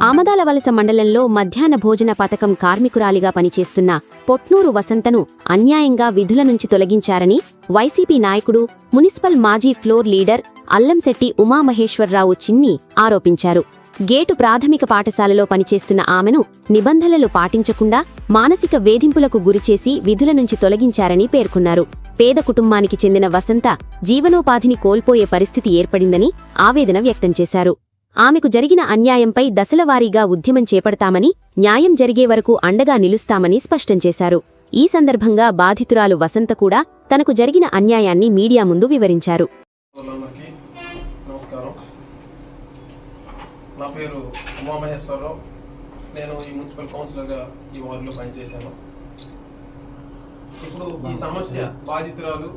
ఆమదాలవలస మండలంలో మధ్యాహ్న భోజన పథకం కార్మికురాలిగా పనిచేస్తున్న పొట్నూరు వసంతను అన్యాయంగా విధుల నుంచి తొలగించారని వైసీపీ నాయకుడు, మున్సిపల్ మాజీ ఫ్లోర్ లీడర్ అల్లంశెట్టి ఉమామహేశ్వరరావు చిన్ని ఆరోపించారు. గేటు ప్రాథమిక పాఠశాలలో పనిచేస్తున్న ఆమెను నిబంధనలు పాటించకుండా మానసిక వేధింపులకు గురిచేసి విధుల నుంచి తొలగించారని పేర్కొన్నారు. పేద కుటుంబానికి చెందిన వసంత జీవనోపాధిని కోల్పోయే పరిస్థితి ఏర్పడిందని ఆవేదన వ్యక్తం చేశారు. ఆమెకు జరిగిన అన్యాయంపై దశలవారీగా ఉద్యమం చేపడతామని, న్యాయం జరిగే వరకు అండగా నిలుస్తామని స్పష్టం చేశారు. ఈ సందర్భంగా బాధితురాలు వసంత కూడా తనకు జరిగిన అన్యాయాన్ని మీడియా ముందు వివరించారు. నా పేరు ఉమామహేశ్వరరావు. నేను ఈ మున్సిపల్ కౌన్సిలర్గా ఈ వార్డులో పనిచేశాను. ఇప్పుడు ఈ సమస్య బాధితురాలు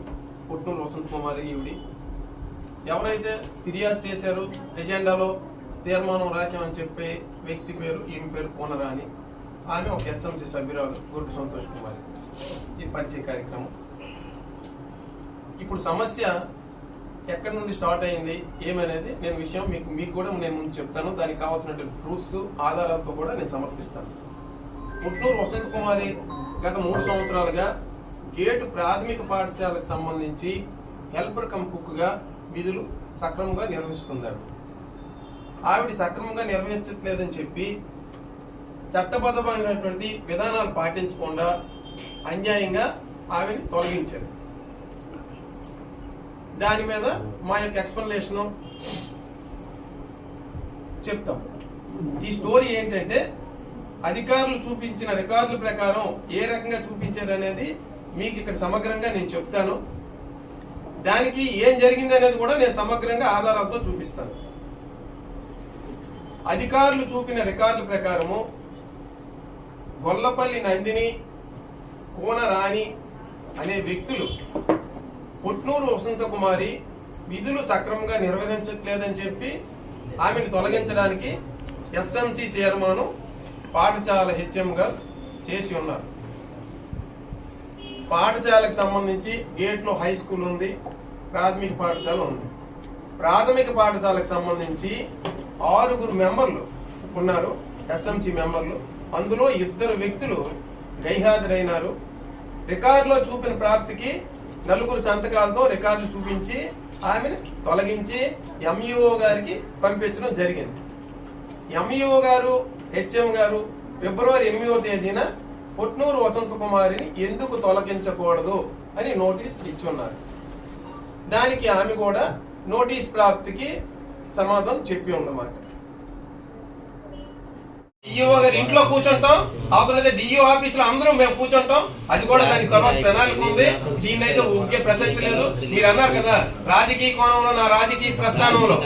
పొట్నూరు వసంత కుమారి ఈవిడి ఎవరైతే ఫిర్యాదు చేశారో ఎజెండాలో తీర్మానం రాశామని చెప్పే వ్యక్తి పేరు, ఈమె పేరు పూనరాణి. ఆమె ఒక ఎస్ఎంసీ సభ్యురాలు గుడ్డు సంతోష్ కుమారి. ఈ పరిచయ కార్యక్రమం. ఇప్పుడు సమస్య ఎక్కడి నుండి స్టార్ట్ అయింది ఏమనేది నేను విషయం మీకు కూడా నేను ముందు చెప్తాను. దానికి కావాల్సినటువంటి ప్రూఫ్స్ ఆధారాలతో కూడా నేను సమర్పిస్తాను. పొట్నూరు వసంత కుమారి గత 3 సంవత్సరాలుగా గేటు ప్రాథమిక పాఠశాలకు సంబంధించి హెల్పర్ కమ్ కుక్గా విధులు సక్రమంగా నిర్వహిస్తున్నారు. ఆవిడ సక్రమంగా నిర్వహించట్లేదని చెప్పి చట్టబద్ధమైనటువంటి విధానాలు పాటించకుండా అన్యాయంగా ఆవిడని తొలగించారు. దాని మీద మా యొక్క ఎక్స్ప్లెనేషన్ చెప్తాం. ఈ స్టోరీ ఏంటంటే అధికారులు చూపించిన రికార్డుల ప్రకారం ఏ రకంగా చూపించారు అనేది మీకు ఇక్కడ సమగ్రంగా నేను చెప్తాను. దానికి ఏం జరిగింది అనేది కూడా నేను సమగ్రంగా ఆధారాలతో చూపిస్తాను. అధికారులు చూపిన రికార్డుల ప్రకారము గొల్లపల్లి నందిని, కోనరాణి అనే వ్యక్తులు పొట్నూరు వసంత కుమారి విధులు సక్రమంగా నిర్వహించట్లేదని చెప్పి ఆమెను తొలగించడానికి ఎస్ఎంసీ తీర్మానం పాఠశాల హెచ్ఎంగా చేసి ఉన్నారు. పాఠశాలకు సంబంధించి గేట్లో హై స్కూల్ ఉంది, ప్రాథమిక పాఠశాల ఉంది. ప్రాథమిక పాఠశాలకు సంబంధించి 6 మెంబర్లు ఉన్నారు, ఎస్ఎంసీ మెంబర్లు. అందులో 2 వ్యక్తులు గైహాజరైనారు. రికార్డులో చూపిన ప్రాప్తికి 4 సంతకాలతో రికార్డులు చూపించి ఆమెను తొలగించి ఎంఈఓ గారికి పంపించడం జరిగింది. ఎంఈఓ గారు, హెచ్ఎం గారు ఫిబ్రవరి 8వ తేదీన పొట్నూరు వసంత కుమారిని ఎందుకు తొలగించకూడదు అని నోటీస్ ఇచ్చున్నారు. దానికి ఆమె కూడా నోటీస్ ప్రాప్తికి సమాధానం చెప్పి ఉందన్నమాట. డిఈఓ గారి ఇంట్లో కూర్చుంటాం, అవతలైతే డిఈఓ ఆఫీస్ లో అందరూ మేము కూర్చుంటాం. అది కూడా దానికి తర్వాత ప్రణాళిక ఉంది. దీన్నైతే ఊరికే ప్రసక్తి లేదు. మీరు అన్నారు కదా రాజకీయ కోణంలో, నా రాజకీయ ప్రస్థానంలో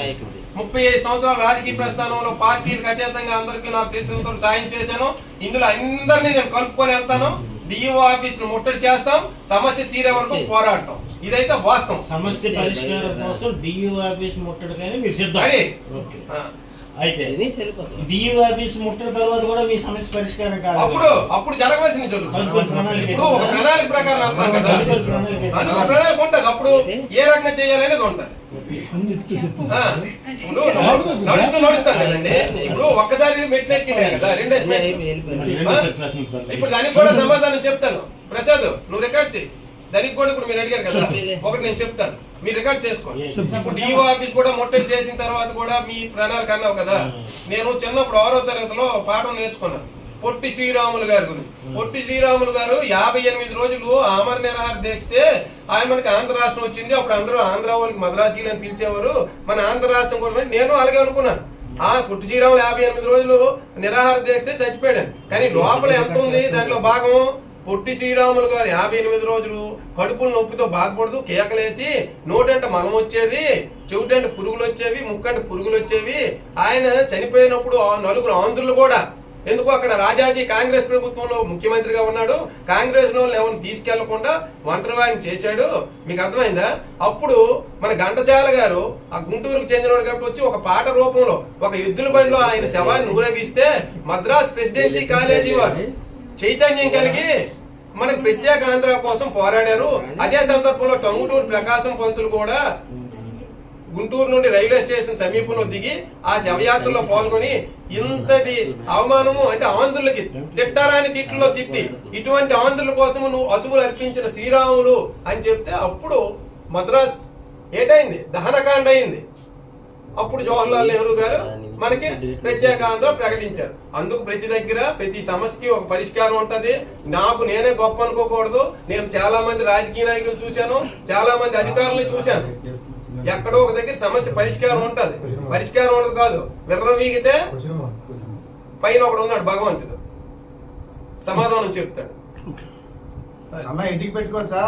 35 సంవత్సరాల రాజకీయ ప్రస్థానంలో పార్టీలకు అతీతంగా అందరికీ నాకు తెలిసినంత సాయం చేశాను. ఇందులో అందరినీ నేను కలుపుకొని వెళ్తాను. డిఈఓ ఆఫీస్ ను ముట్టడి చేస్తాం, సమస్య తీరే వరకు పోరాడతాం. ఇదైతే వాస్తవం. సమస్య పరిష్కారం కోసం డిఈఓ ఆఫీస్ ముట్టడికైనా మీరు సిద్ధం. అయితే డిఈఓ ఆఫీస్ ముట్టిన తర్వాత కూడా మీ సమస్య పరిష్కారం కాదు. అప్పుడు జరగవలసిన జరుగుతుంది. ఒక ప్రణాళిక ప్రకారం వెళ్తాం కదా, అందుకు ప్రణాళిక ఉంటుంది. అప్పుడు ఏ రకంగా చేయాలనేది ఉంటుంది. నడుస్తాం కదండి. ఇప్పుడు ఒక్కసారి మెట్లు ఎక్కిలే కదా, 2 ఇప్పుడు దానికి కూడా సమాధానం చెప్తాను. ప్రసాద్ నువ్వు రికార్డ్ చేయి. దానికి కూడా ఇప్పుడు మీరు అడిగారు కదా, ఒకటి నేను చెప్తాను, మీరు రికార్డ్ చేసుకోండి. ఇప్పుడు డిఓ ఆఫీస్ కూడా ముట్టడి చేసిన తర్వాత కూడా మీ ప్రణాళిక అన్నావు కదా. నేను చిన్నప్పుడు 6వ తరగతిలో పాఠం నేర్చుకున్నాను పొట్టి శ్రీరాములు గారి గురించి. పొట్టి శ్రీరాములు గారు 58 రోజులు ఆమర నిరాహార దీక్షితే ఆయన మనకి ఆంధ్ర రాష్ట్రం వచ్చింది. అప్పుడు అందరూ ఆంధ్ర వాళ్ళకి మద్రాసీలు అని పిలిచేవారు. మన ఆంధ్ర రాష్ట్రం కూడా నేను అలాగే అనుకున్నాను. పొట్టి శ్రీరాములు 58 రోజులు నిరాహార దీక్ష చచ్చిపోయాడు. కానీ లోపల ఎంత ఉంది దాంట్లో భాగం, పొట్టి శ్రీరాములు గారు 58 రోజులు కడుపులు నొప్పితో బాధపడుతూ కేకలేసి నోటంటే మలం వచ్చేది, చెవిటంటే పురుగులు వచ్చేవి, ముక్కంటే పురుగులు వచ్చేవి. ఆయన చనిపోయినప్పుడు 4 ఆంధ్రులు కూడా, ఎందుకు అక్కడ రాజాజీ కాంగ్రెస్ ప్రభుత్వంలో ముఖ్యమంత్రిగా ఉన్నాడు, కాంగ్రెస్ లో ఎవరిని తీసుకెళ్లకుండా ఒంటరివాడిని చేశాడు. మీకు అర్థమైందా? అప్పుడు మన ఘంటసాల గారు ఆ గుంటూరుకు చెందినవాడు కాబట్టి వచ్చి ఒక పాట రూపంలో ఒక ఎద్దుల బండిలో ఆయన శవాన్ని ఊరేగిస్తే మద్రాస్ ప్రెసిడెన్సీ కాలేజీ వారు చైతన్యం కలిగి మనకు ప్రత్యేక ఆంధ్ర కోసం పోరాడారు. అదే సందర్భంలో టంగుటూరు ప్రకాశం పంతులు కూడా గుంటూరు నుండి రైల్వే స్టేషన్ సమీపంలో దిగి ఆ శవయాత్రలో పాల్గొని ఇంతటి అవమానము అంటే ఆంధ్రులకి తిట్టారాని తిట్లో తిట్టి ఇటువంటి ఆంధ్రుల కోసము నువ్వు అసువులు అర్పించిన శ్రీరాములు అని చెప్తే అప్పుడు మద్రాస్ ఏటైంది, దహనకాండ అయింది. అప్పుడు జవహర్లాల్ నెహ్రూ గారు మనకి ప్రత్యేక ఆంధ్ర ప్రకటించారు. అందుకు ప్రతి దగ్గర ప్రతి సమస్యకి ఒక పరిష్కారం ఉంటది. నాకు నేనే గొప్ప అనుకోకూడదు. నేను చాలా మంది రాజకీయ నాయకులు చూశాను, చాలా మంది అధికారులను చూశాను. ఎక్కడో ఒక దగ్గర సమస్య పరిష్కారం ఉంటది. పరిష్కారం ఉండదు కాదు, విర్రవీగితే పైన ఒకడు ఉన్నాడు భగవంతుడు, సమాధానం చెప్తాడు. అన్న ఇంటికి పెట్టుకోవచ్చా?